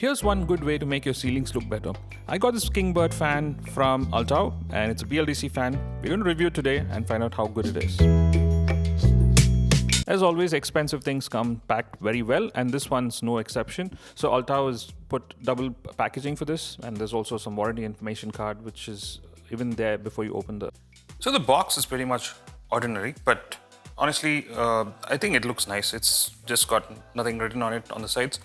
Here's one good way to make your ceilings look better. I got this Kingbird fan from Oltao and it's a BLDC fan. We're going to review it today and find out how good it is. As always, expensive things come packed very well and this one's no exception. So Oltao has put double packaging for this, and there's also some warranty information card which is even there before you open the... So the box is pretty much ordinary, but honestly, I think it looks nice. It's just got nothing written on it on the sides.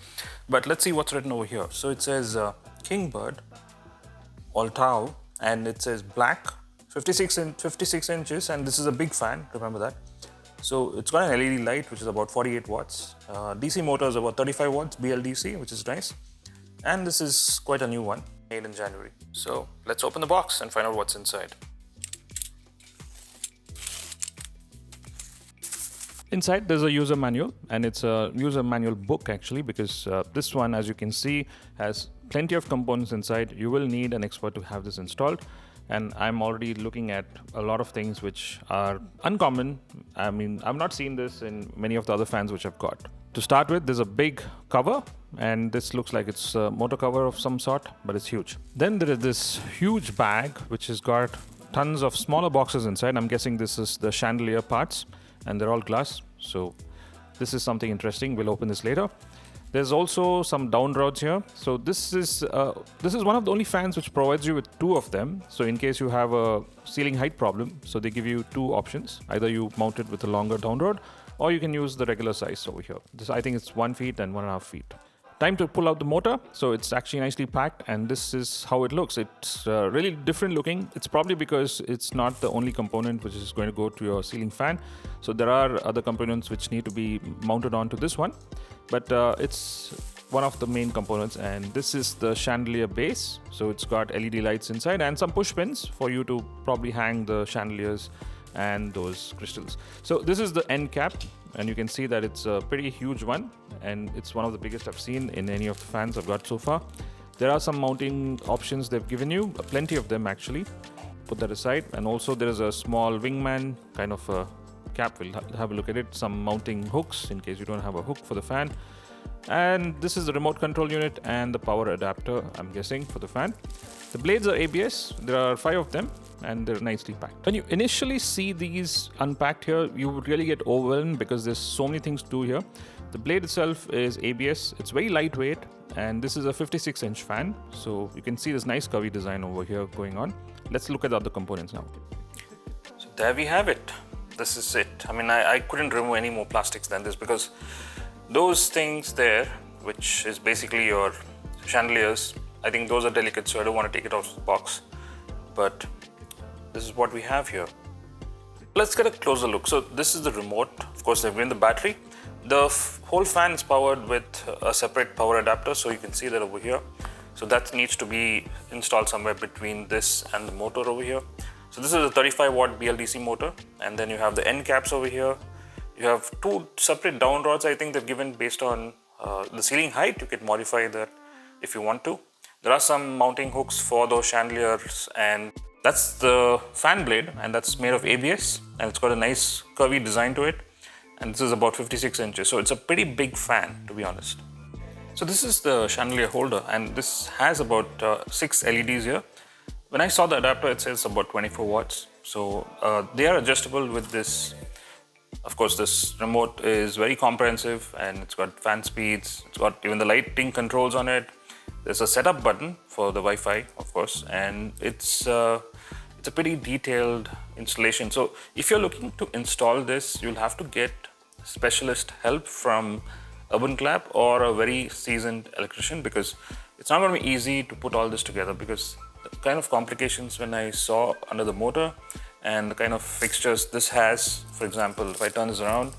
But let's see what's written over here. So it says Kingbird, Oltao, and it says black, 56 inches, and this is a big fan, remember that. So it's got an LED light, which is about 48 watts. DC motor is about 35 watts, BLDC, which is nice. And this is quite a new one, made in January. So let's open the box and find out what's inside. Inside there's a user manual, and it's a user manual book actually, because this one, as you can see, has plenty of components inside. You will need an expert to have this installed, and I'm already looking at a lot of things which are uncommon. I mean, I've not seen this in many of the other fans which I've got. To start with, there's a big cover, and this looks like it's a motor cover of some sort, but it's huge. Then there is this huge bag which has got tons of smaller boxes inside. I'm guessing this is the chandelier parts, and they're all glass, so this is something interesting. We'll open this later. There's also some down rods here. So this is one of the only fans which provides you with two of them. So in case you have a ceiling height problem, so they give you two options. Either you mount it with a longer down rod, or you can use the regular size over here. This, I think it's 1 feet and 1.5 feet. Time to pull out the motor. So it's actually nicely packed, and this is how it looks. It's really different looking. It's probably because it's not the only component which is going to go to your ceiling fan. So there are other components which need to be mounted onto this one, but it's one of the main components. And this is the chandelier base. So it's got LED lights inside and some push pins for you to probably hang the chandeliers and those crystals. So this is the end cap, and you can see that it's a pretty huge one, and it's one of the biggest I've seen in any of the fans I've got so far. There are some mounting options they've given you, plenty of them actually. Put that aside. And also there is a small wingman kind of a cap. We'll have a look at it. Some mounting hooks in case you don't have a hook for the fan. And this is the remote control unit and the power adapter, I'm guessing, for the fan. The blades are ABS. There are 5 of them, and they're nicely packed. When you initially see these unpacked here, you would really get overwhelmed because there's so many things to do here. The blade itself is ABS. It's very lightweight, and this is a 56-inch fan. So you can see this nice curvy design over here going on. Let's look at the other components now. So there we have it. This is it. I mean, I couldn't remove any more plastics than this, because those things there, which is basically your chandeliers, I think those are delicate, so I don't want to take it out of the box. But this is what we have here. Let's get a closer look. So this is the remote. Of course, they've given the battery. The whole fan is powered with a separate power adapter, so you can see that over here. So that needs to be installed somewhere between this and the motor over here. So this is a 35 watt BLDC motor, and then you have the end caps over here. You have 2 separate down rods, I think they've given based on the ceiling height. You can modify that if you want to. There are some mounting hooks for those chandeliers, and that's the fan blade, and that's made of ABS, and it's got a nice curvy design to it. And this is about 56 inches, so it's a pretty big fan, to be honest. So this is the chandelier holder, and this has about 6 LEDs here. When I saw the adapter, it says about 24 watts. So they are adjustable with this. Of course, this remote is very comprehensive, and it's got fan speeds. It's got even the lighting controls on it. There's a setup button for the Wi-Fi, of course, and it's a pretty detailed installation. So if you're looking to install this, you'll have to get specialist help from Urban Clap or a very seasoned electrician, because it's not going to be easy to put all this together, because the kind of complications when I saw under the motor and the kind of fixtures this has, for example, if I turn this around,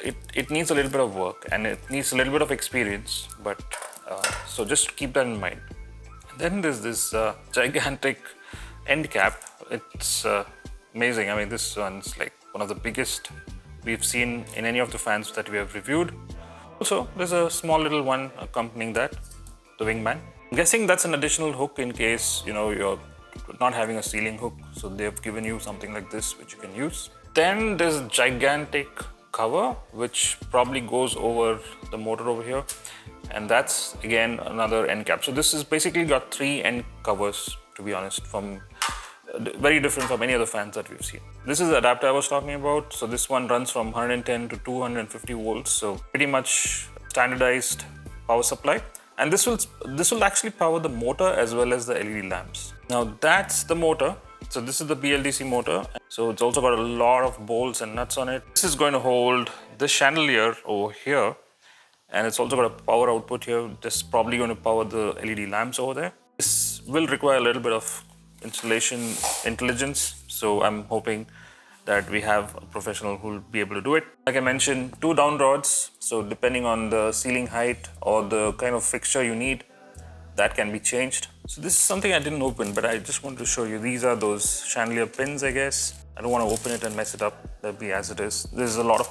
it needs a little bit of work and it needs a little bit of experience, but so just keep that in mind. And then there's this gigantic end cap. It's amazing. I mean, this one's like one of the biggest we've seen in any of the fans that we have reviewed. Also, there's a small little one accompanying that, the wingman. I'm guessing that's an additional hook in case, you know, you're not having a ceiling hook. So they've given you something like this, which you can use. Then there's a gigantic cover, which probably goes over the motor over here. and that's again another end cap. So this is basically got 3 end covers, to be honest, from very different from any other fans that we've seen. This is the adapter I was talking about. So this one runs from 110 to 250 volts. So pretty much standardized power supply. And this will actually power the motor as well as the LED lamps. Now that's the motor. So this is the BLDC motor. So it's also got a lot of bolts and nuts on it. This is going to hold this chandelier over here. And it's also got a power output here. This is probably going to power the LED lamps over there. This will require a little bit of installation intelligence. So I'm hoping that we have a professional who will be able to do it. Like I mentioned, 2 down rods. So depending on the ceiling height or the kind of fixture you need, that can be changed. So this is something I didn't open, but I just wanted to show you. These are those chandelier pins, I guess. I don't want to open it and mess it up. That'll be as it is. There's a lot of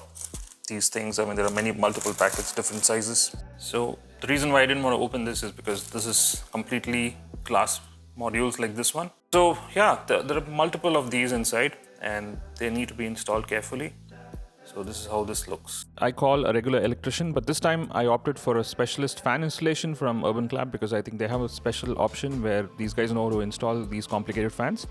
these things. I mean, there are multiple packets, different sizes. So the reason why I didn't want to open this is because this is completely glass modules like this one. So yeah, there are multiple of these inside and they need to be installed carefully. So this is how this looks. I call a regular electrician, but this time I opted for a specialist fan installation from Urban Clap because I think they have a special option where these guys know how to install these complicated fans.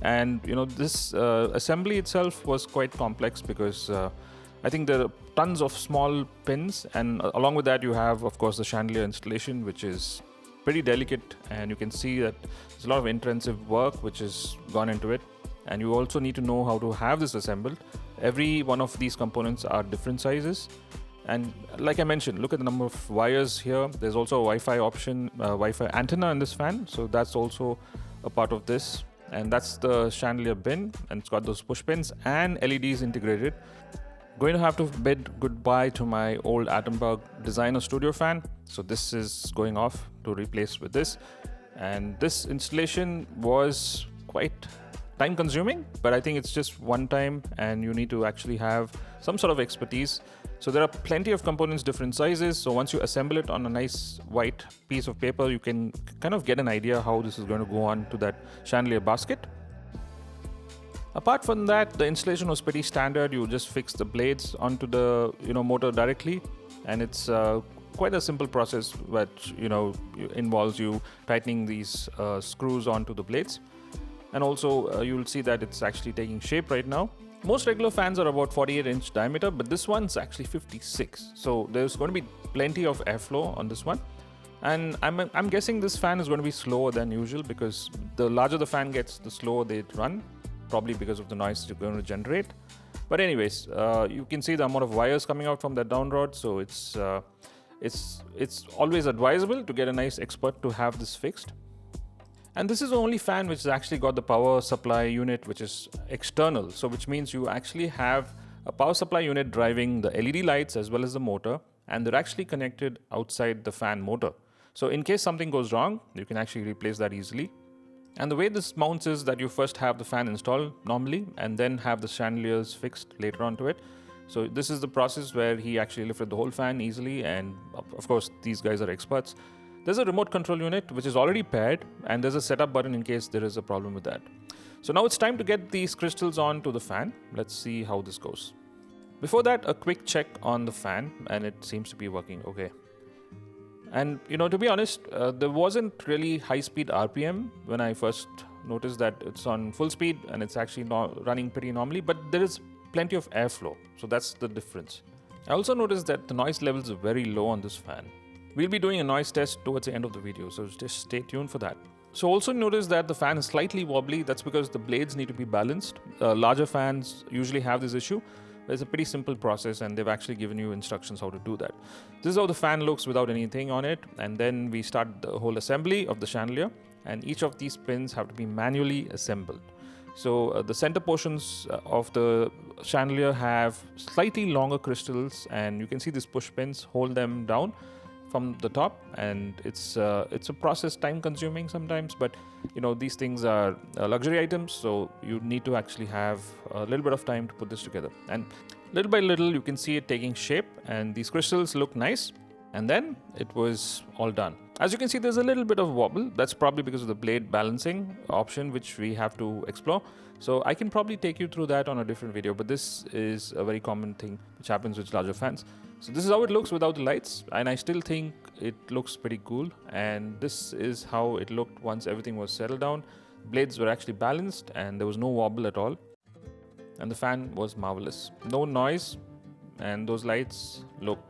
And you know, this assembly itself was quite complex because I think there are tons of small pins, and along with that you have, of course, the chandelier installation, which is pretty delicate, and you can see that there's a lot of intensive work which has gone into it. And you also need to know how to have this assembled. Every one of these components are different sizes. And like I mentioned, look at the number of wires here. There's also a Wi-Fi option, Wi-Fi antenna in this fan. So that's also a part of this. And that's the chandelier bin, and it's got those push pins and LEDs integrated. Going to have to bid goodbye to my old Atomberg Designer Studio fan. So this is going off to replace with this. And this installation was quite time consuming, but I think it's just one time and you need to actually have some sort of expertise. So there are plenty of components, different sizes. So once you assemble it on a nice white piece of paper, you can kind of get an idea how this is going to go on to that chandelier basket. Apart from that, the installation was pretty standard. You just fix the blades onto the motor directly, and it's quite a simple process that involves you tightening these screws onto the blades. And also you'll see that it's actually taking shape right now. Most regular fans are about 48-inch diameter, but this one's actually 56. So there's going to be plenty of airflow on this one. And I'm guessing this fan is going to be slower than usual because the larger the fan gets, the slower they run, probably because of the noise you're going to generate. But anyways, you can see the amount of wires coming out from that down rod. So it's always advisable to get a nice expert to have this fixed. And this is the only fan which has actually got the power supply unit which is external. So which means you actually have a power supply unit driving the LED lights as well as the motor, and they're actually connected outside the fan motor. So in case something goes wrong, you can actually replace that easily. And the way this mounts is that you first have the fan installed normally and then have the chandeliers fixed later onto it. So this is the process where he actually lifted the whole fan easily, and of course these guys are experts. There's a remote control unit which is already paired, and there's a setup button in case there is a problem with that. So now it's time to get these crystals on to the fan. Let's see how this goes. Before that, a quick check on the fan, and it seems to be working okay. And to be honest, there wasn't really high-speed RPM when I first noticed that it's on full speed and it's actually running pretty normally, but there is plenty of airflow. So that's the difference. I also noticed that the noise levels are very low on this fan. We'll be doing a noise test towards the end of the video, so just stay tuned for that. So also notice that the fan is slightly wobbly. That's because the blades need to be balanced. Larger fans usually have this issue. It's a pretty simple process, and they've actually given you instructions how to do that. This is how the fan looks without anything on it, and then we start the whole assembly of the chandelier, and each of these pins have to be manually assembled. So the center portions of the chandelier have slightly longer crystals, and you can see these push pins hold them down from the top, and it's a process, time consuming sometimes, but these things are luxury items, so you need to actually have a little bit of time to put this together. And little by little you can see it taking shape, and these crystals look nice, and then it was all done. As you can see, there's a little bit of wobble. That's probably because of the blade balancing option, which we have to explore. So I can probably take you through that on a different video, but this is a very common thing which happens with larger fans. So this is how it looks without the lights, and I still think it looks pretty cool. And this is how it looked once everything was settled down. Blades were actually balanced and there was no wobble at all. And the fan was marvelous. No noise, and those lights look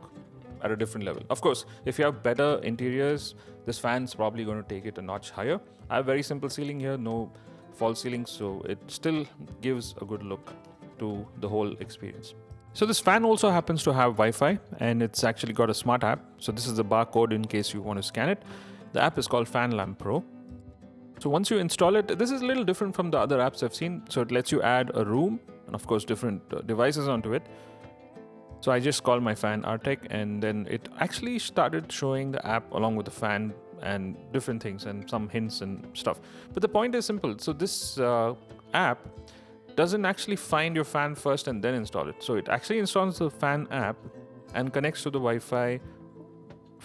at a different level. Of course, if you have better interiors, this fan's probably going to take it a notch higher. I have very simple ceiling here, no false ceilings, so it still gives a good look to the whole experience. So this fan also happens to have Wi-Fi, and it's actually got a smart app. So this is the barcode in case you want to scan it. The app is called Fan Lamp Pro. So once you install it, this is a little different from the other apps I've seen. So it lets you add a room and of course different devices onto it. So I just called my fan rTech, and then it actually started showing the app along with the fan and different things and some hints and stuff. But the point is simple. So this app doesn't actually find your fan first and then install it. So it actually installs the fan app and connects to the Wi-Fi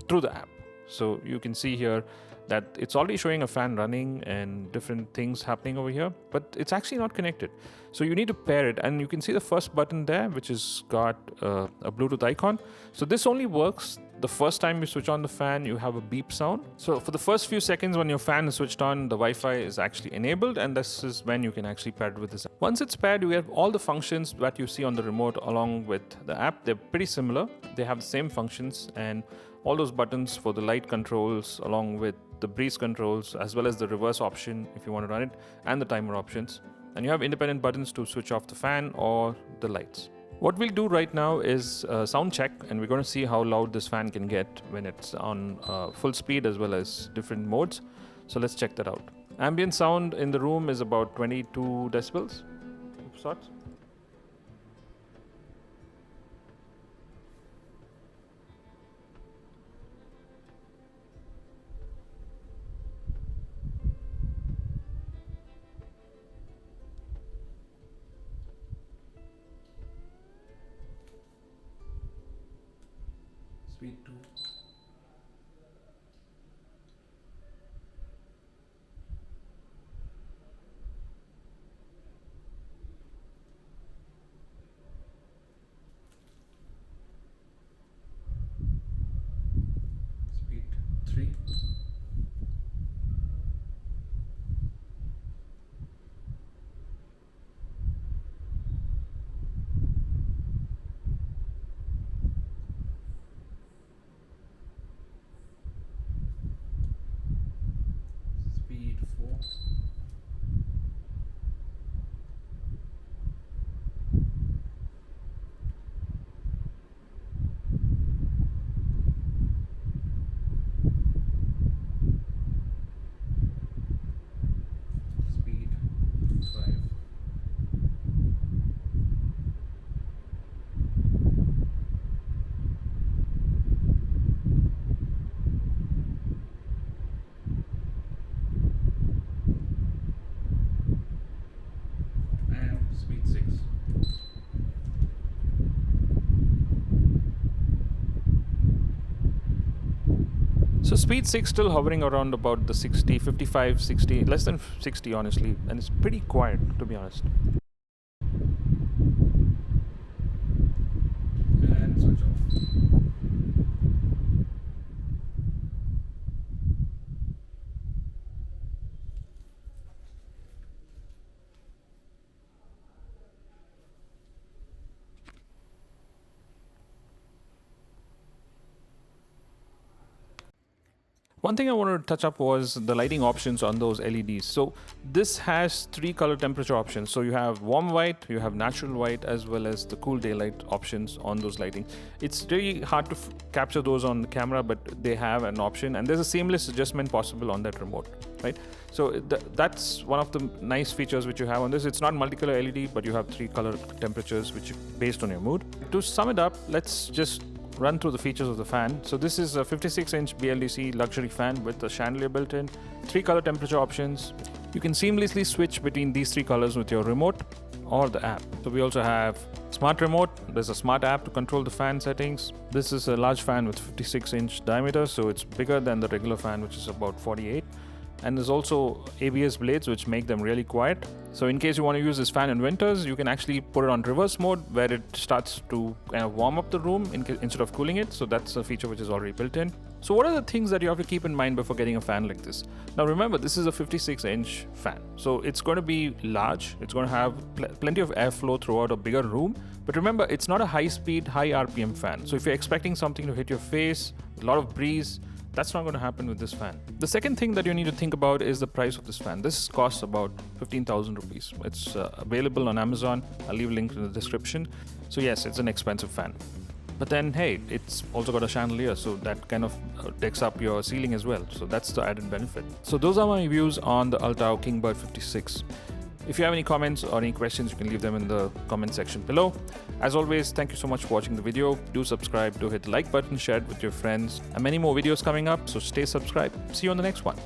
through the app. So you can see here that it's already showing a fan running and different things happening over here, but it's actually not connected. So you need to pair it, and you can see the first button there, which has got a Bluetooth icon. So this only works the first time you switch on the fan. You have a beep sound. So for the first few seconds when your fan is switched on, the Wi-Fi is actually enabled, and this is when you can actually pair it with this app. Once it's paired, you have all the functions that you see on the remote along with the app. They're pretty similar. They have the same functions, and all those buttons for the light controls along with the breeze controls, as well as the reverse option if you want to run it, and the timer options. And you have independent buttons to switch off the fan or the lights. What we'll do right now is sound check, and we're going to see how loud this fan can get when it's on full speed as well as different modes. So let's check that out. Ambient sound in the room is about 22 decibels of sorts. Speed 2. Speed 3. Speed 4. Speed 5. And speed 6. So speed 6 still hovering around about the 60, 55, 60, less than 60 honestly, and it's pretty quiet to be honest. And switch off. One thing I wanted to touch up was the lighting options on those LEDs. So this has 3 color temperature options. So you have warm white, you have natural white, as well as the cool daylight options on those lighting. It's really hard to capture those on the camera, but they have an option, and there's a seamless adjustment possible on that remote, right? So that's one of the nice features which you have on this. It's not multicolor LED, but you have 3 color temperatures which based on your mood. To sum it up, let's just run through the features of the fan. So this is a 56-inch BLDC luxury fan with a chandelier built in, 3 color temperature options. You can seamlessly switch between these 3 colors with your remote or the app. So we also have smart remote. There's a smart app to control the fan settings. This is a large fan with 56-inch diameter, so it's bigger than the regular fan, which is about 48. And there's also ABS blades which make them really quiet. So in case you want to use this fan in winters, you can actually put it on reverse mode where it starts to kind of warm up the room instead of cooling it. So that's a feature which is already built in. So what are the things that you have to keep in mind before getting a fan like this? Now remember, this is a 56-inch fan. So it's going to be large. It's going to have plenty of airflow throughout a bigger room. But remember, it's not a high-speed, high RPM fan. So if you're expecting something to hit your face, a lot of breeze, that's not going to happen with this fan. The second thing that you need to think about is the price of this fan. This costs about 15,000 rupees. It's available on Amazon. I'll leave a link in the description. So yes, it's an expensive fan. But then, hey, it's also got a chandelier, so that kind of takes up your ceiling as well. So that's the added benefit. So those are my views on the Oltao Kingbird 56. If you have any comments or any questions, you can leave them in the comment section below. As always, thank you so much for watching the video. Do subscribe, do hit the like button, share it with your friends, and many more videos coming up, so stay subscribed. See you on the next one.